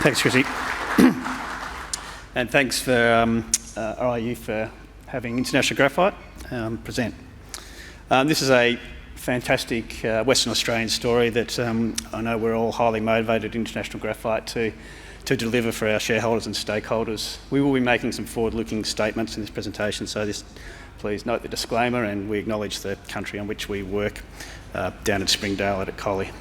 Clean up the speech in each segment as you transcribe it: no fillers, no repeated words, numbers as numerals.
Thanks, Chrissy. And thanks for RIU for having International Graphite present. This is a fantastic Western Australian story that I know we're all highly motivated at International Graphite to deliver for our shareholders and stakeholders. We will be making some forward-looking statements in this presentation, so please note the disclaimer, and we acknowledge the country on which we work down at Springdale at Collie.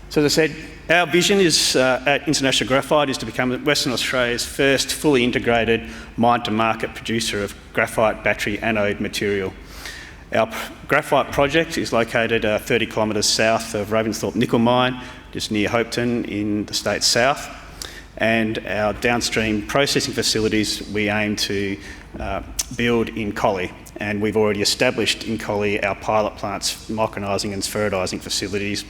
So as I said, our vision is at International Graphite is to become Western Australia's first fully integrated mine-to-market producer of graphite battery anode material. Our graphite project is located 30 kilometres south of Ravensthorpe Nickel Mine, just near Hopeton in the state's south. And our downstream processing facilities we aim to build in Collie. And we've already established in Collie our pilot plants, micronising and spheridising facilities,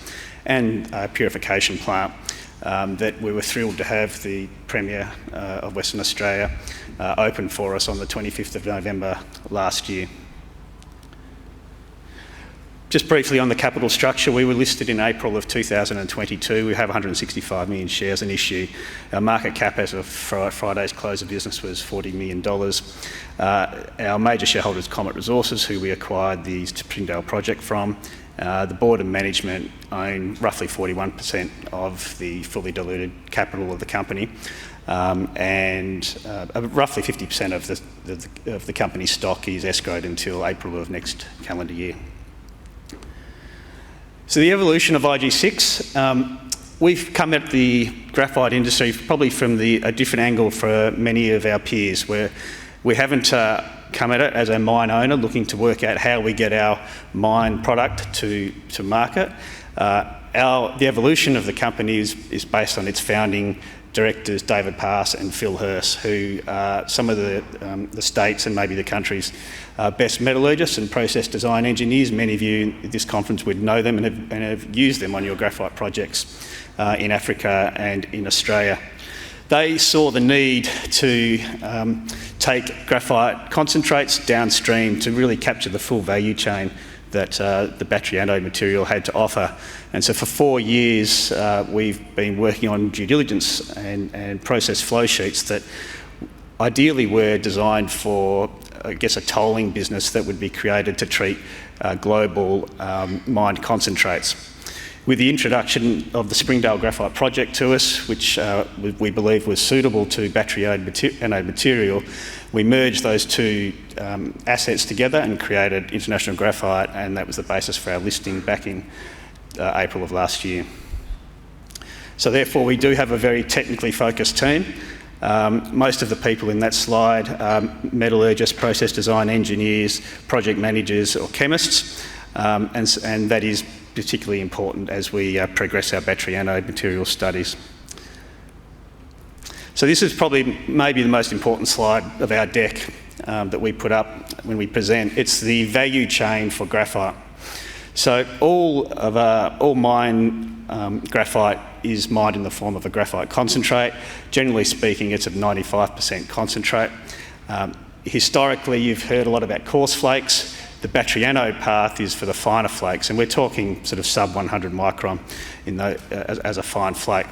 and a purification plant that we were thrilled to have the Premier of Western Australia open for us on the 25th of November last year. Just briefly on the capital structure, we were listed in April of 2022. We have 165 million shares in issue. Our market cap as of Friday's close of business was $40 million. Our major shareholders, Comet Resources, who we acquired the Springdale project from, the board and management own roughly 41% of the fully diluted capital of the company, and roughly 50% of the company's stock is escrowed until April of next calendar year. So the evolution of IG6, we've come at the graphite industry probably from a different angle for many of our peers, where we haven't come at it as a mine owner looking to work out how we get our mine product to market. The evolution of the company is based on its founding directors, David Pass and Phil Hurst, who are some of the states and maybe the country's best metallurgists and process design engineers. Many of you at this conference would know them and have used them on your graphite projects in Africa and in Australia. They saw the need to take graphite concentrates downstream to really capture the full value chain that the battery anode material had to offer. And so for 4 years, we've been working on due diligence and process flow sheets that ideally were designed for, I guess, a tolling business that would be created to treat global mined concentrates. With the introduction of the Springdale Graphite project to us, which we believe was suitable to battery anode material, we merged those two assets together and created International Graphite, and that was the basis for our listing back in April of last year. So therefore we do have a very technically focused team. Most of the people in that slide are metallurgists, process design engineers, project managers or chemists, and that is particularly important as we progress our battery anode material studies. So this is probably maybe the most important slide of our deck that we put up when we present. It's the value chain for graphite. So all mine graphite is mined in the form of a graphite concentrate. Generally speaking, it's a 95% concentrate. Historically, you've heard a lot about coarse flakes. The battery anode path is for the finer flakes, and we're talking sort of sub 100 micron as a fine flake.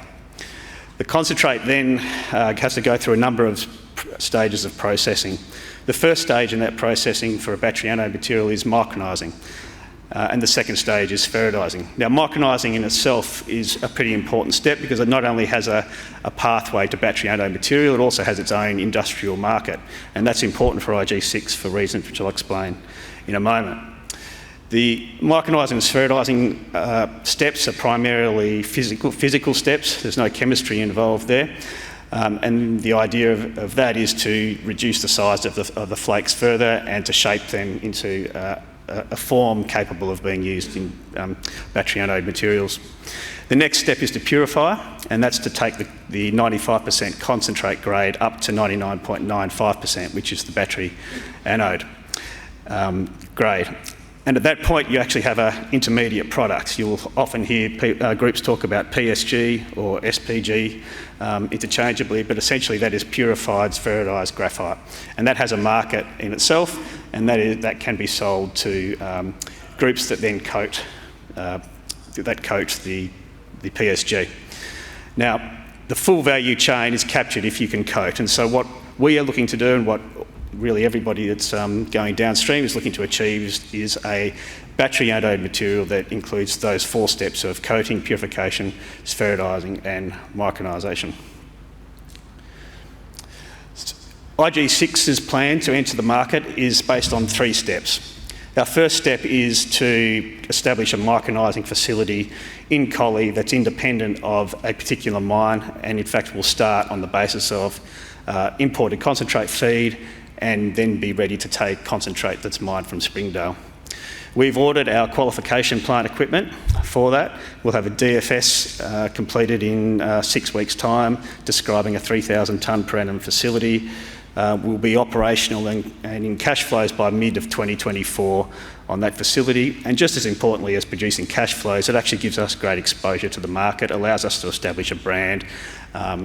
The concentrate then has to go through a number of stages of processing. The first stage in that processing for a battery anode material is micronising, and the second stage is spheridising. Now, micronising in itself is a pretty important step because it not only has a pathway to battery anode material, it also has its own industrial market, and that's important for IG6 for reasons which I'll explain in a moment. The micronising and spheridising steps are primarily physical steps. There's no chemistry involved there. And the idea of that is to reduce the size of the flakes further and to shape them into a form capable of being used in battery anode materials. The next step is to purify, and that's to take the 95% concentrate grade up to 99.95%, which is the battery anode grade. And at that point, you actually have an intermediate product. You'll often hear groups talk about PSG or SPG interchangeably, but essentially that is purified, spheridised graphite. And that has a market in itself, and that can be sold to groups that then coat the PSG. Now, the full value chain is captured if you can coat. And so what we are looking to do, and what really everybody that's going downstream is looking to achieve, is a battery anode material that includes those 4 steps of coating, purification, spheridising and micronisation. IG6's plan to enter the market is based on 3 steps. Our first step is to establish a micronising facility in Collie that's independent of a particular mine, and in fact will start on the basis of imported concentrate feed and then be ready to take concentrate that's mined from Springdale. We've ordered our qualification plant equipment for that. We'll have a DFS completed in 6 weeks' time, describing a 3,000 tonne per annum facility. Will be operational and in cash flows by mid of 2024 on that facility. And just as importantly as producing cash flows, it actually gives us great exposure to the market, allows us to establish a brand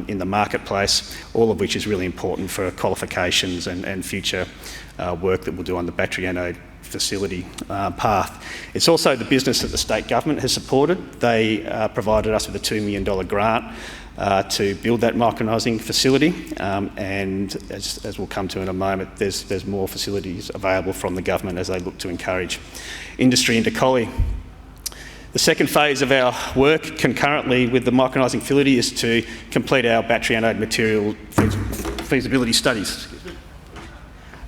in the marketplace, all of which is really important for qualifications and future work that we'll do on the battery anode facility path. It's also the business that the state government has supported. They provided us with a $2 million grant to build that micronising facility, and as we'll come to in a moment, there's more facilities available from the government as they look to encourage industry into Collie. The second phase of our work concurrently with the micronising facility is to complete our battery anode material feasibility studies.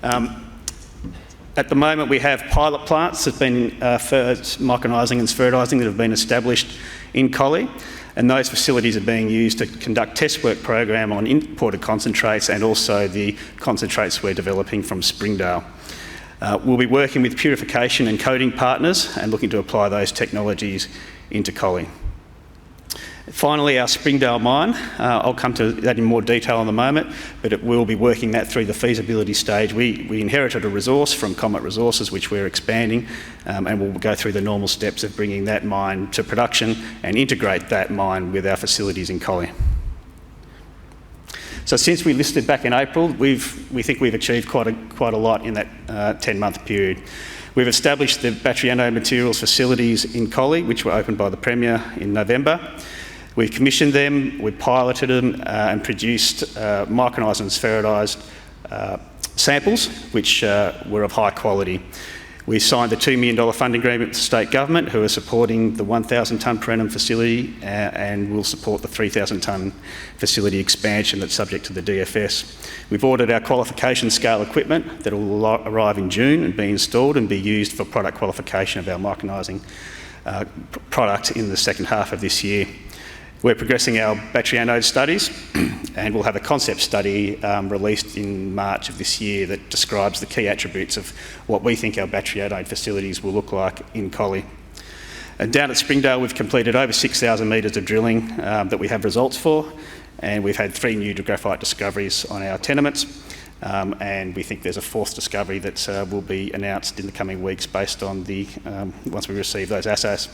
At the moment we have pilot plants that have been for micronising and spheridising that have been established in Collie, and those facilities are being used to conduct test work program on imported concentrates and also the concentrates we're developing from Springdale. We'll be working with purification and coating partners and looking to apply those technologies into Collie. Finally, our Springdale mine, I'll come to that in more detail in a moment, but it will be working that through the feasibility stage. We inherited a resource from Comet Resources, which we're expanding, and we'll go through the normal steps of bringing that mine to production and integrate that mine with our facilities in Collie. So since we listed back in April, we think we've achieved quite a lot in that 10-month period. We've established the battery anode materials facilities in Collie, which were opened by the Premier in November. We commissioned them, we piloted them and produced micronised and spheridised samples, which were of high quality. We signed the $2 million funding agreement with the state government, who are supporting the 1,000 tonne per annum facility and will support the 3,000 tonne facility expansion that's subject to the DFS. We've ordered our qualification scale equipment that will arrive in June and be installed and be used for product qualification of our micronising product in the second half of this year. We're progressing our battery anode studies and we'll have a concept study released in March of this year that describes the key attributes of what we think our battery anode facilities will look like in Collie. And down at Springdale we've completed over 6,000 metres of drilling that we have results for, and we've had 3 new graphite discoveries on our tenements, and we think there's a 4th discovery that will be announced in the coming weeks based on once we receive those assays.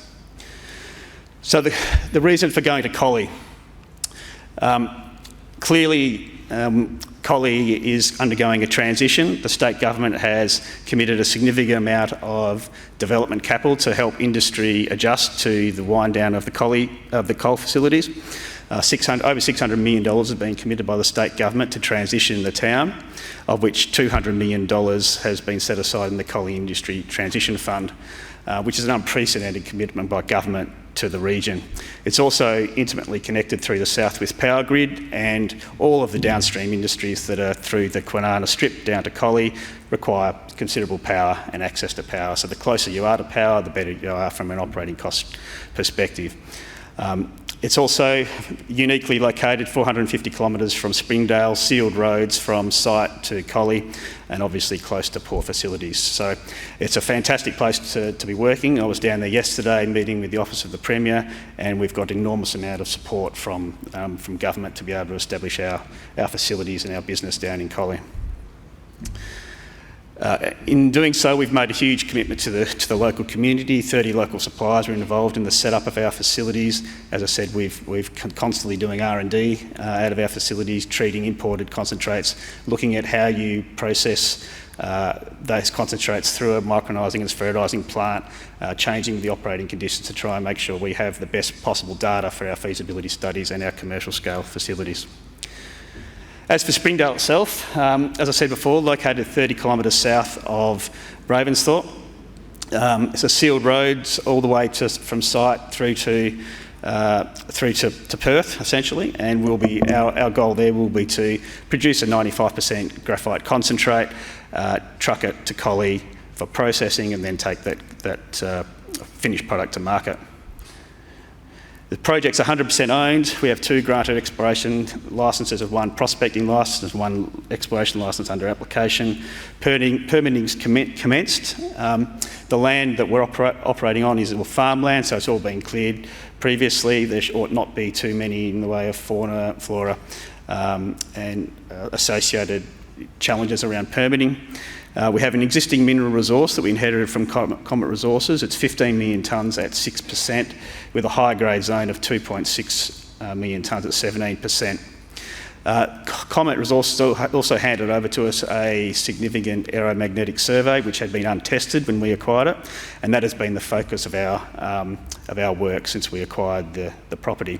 So the reason for going to Collie, clearly Collie is undergoing a transition. The state government has committed a significant amount of development capital to help industry adjust to the wind down of the coal facilities. Over $600 million has been committed by the state government to transition the town, of which $200 million has been set aside in the Collie Industry Transition Fund, which is an unprecedented commitment by government to the region. It's also intimately connected through the Southwest Power Grid, and all of the downstream industries that are through the Kwinana Strip down to Collie require considerable power and access to power. So the closer you are to power, the better you are from an operating cost perspective. It's also uniquely located 450 kilometres from Springdale, sealed roads from site to Collie, and obviously close to port facilities. So it's a fantastic place to be working. I was down there yesterday meeting with the Office of the Premier, and we've got an enormous amount of support from government to be able to establish our facilities and our business down in Collie. In doing so, we've made a huge commitment to the local community. 30 local suppliers are involved in the setup of our facilities. As I said, we've constantly doing R&D out of our facilities, treating imported concentrates, looking at how you process those concentrates through a micronizing and spheronising plant, changing the operating conditions to try and make sure we have the best possible data for our feasibility studies and our commercial scale facilities. As for Springdale itself, as I said before, located 30 kilometres south of Ravensthorpe. It's a sealed road all the way from site through to Perth, essentially, and our goal there will be to produce a 95% graphite concentrate, truck it to Collie for processing, and then take that finished product to market. The project's 100% owned. We have 2 granted exploration licences, of 1 prospecting licence and 1 exploration licence under application. Permitting's commenced. The land that we're operating on is all farmland, so it's all been cleared previously. There ought not be too many in the way of fauna, flora, and associated challenges around permitting. We have an existing mineral resource that we inherited from Comet Resources. It's 15 million tonnes at 6%, with a high-grade zone of 2.6 million tonnes at 17%. Comet Resources also handed over to us a significant aeromagnetic survey, which had been untested when we acquired it, and that has been the focus of our work since we acquired the property.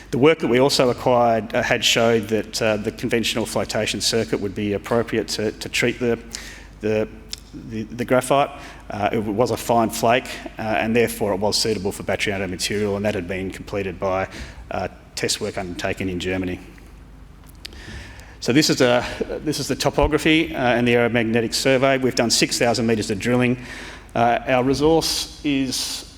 The work that we also acquired had showed that the conventional flotation circuit would be appropriate to treat the graphite. It was a fine flake, and therefore it was suitable for battery anode material, and that had been completed by test work undertaken in Germany. So this is the topography and the aeromagnetic survey. We've done 6,000 metres of drilling. Our resource is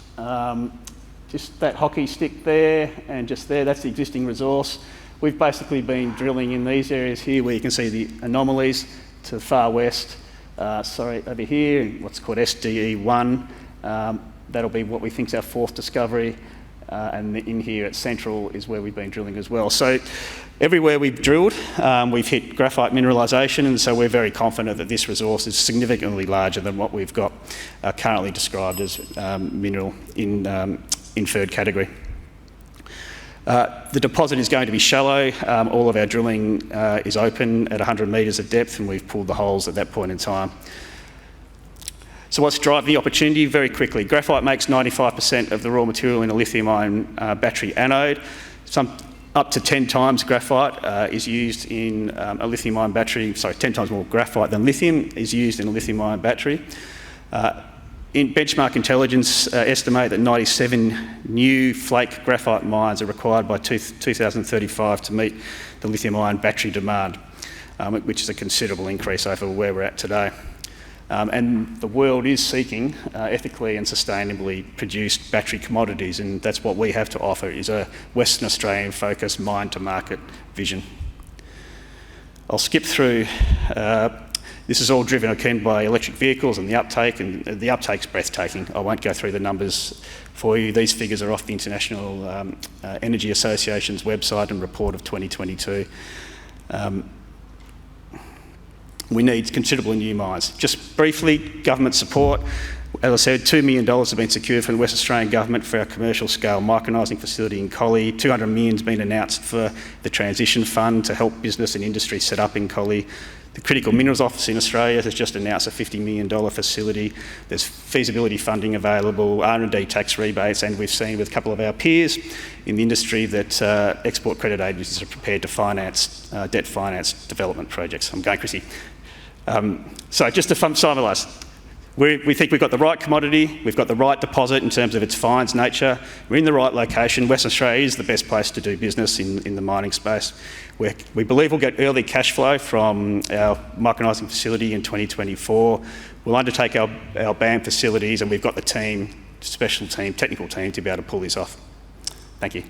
just that hockey stick there and just there. That's the existing resource. We've basically been drilling in these areas here where you can see the anomalies to the far west. Over here, what's called SDE1. That'll be what we think is our 4th discovery. And in here at Central is where we've been drilling as well. So everywhere we've drilled, we've hit graphite mineralisation, and so we're very confident that this resource is significantly larger than what we've got currently described as mineral in inferred category. The deposit is going to be shallow. All of our drilling is open at 100 metres of depth, and we've pulled the holes at that point in time. So what's driving the opportunity? Very quickly, graphite makes 95% of the raw material in a lithium-ion battery anode. Up to 10 times graphite is used in a lithium-ion battery. 10 times more graphite than lithium is used in a lithium-ion battery. In Benchmark Intelligence estimate that 97 new flake graphite mines are required by 2035 to meet the lithium-ion battery demand, which is a considerable increase over where we're at today. And the world is seeking ethically and sustainably produced battery commodities, and that's what we have to offer, is a Western Australian-focused mine-to-market vision. I'll skip through. This is all driven again by electric vehicles and the uptake's breathtaking. I won't go through the numbers for you. These figures are off the International Energy Association's website and report of 2022. We need considerable new mines. Just briefly, government support. As I said, $2 million have been secured from the West Australian Government for our commercial scale micronising facility in Collie. $200 million has been announced for the Transition Fund to help business and industry set up in Collie. The Critical Minerals Office in Australia has just announced a $50 million facility. There's feasibility funding available, R&D tax rebates, and we've seen with a couple of our peers in the industry that export credit agencies are prepared to debt finance development projects. I'm going, Chrissy. So just to summarise, we think we've got the right commodity, we've got the right deposit in terms of its fines nature, we're in the right location. Western Australia is the best place to do business in the mining space. We believe we'll get early cash flow from our micronising facility in 2024. We'll undertake our BAM facilities, and we've got the technical team to be able to pull this off. Thank you.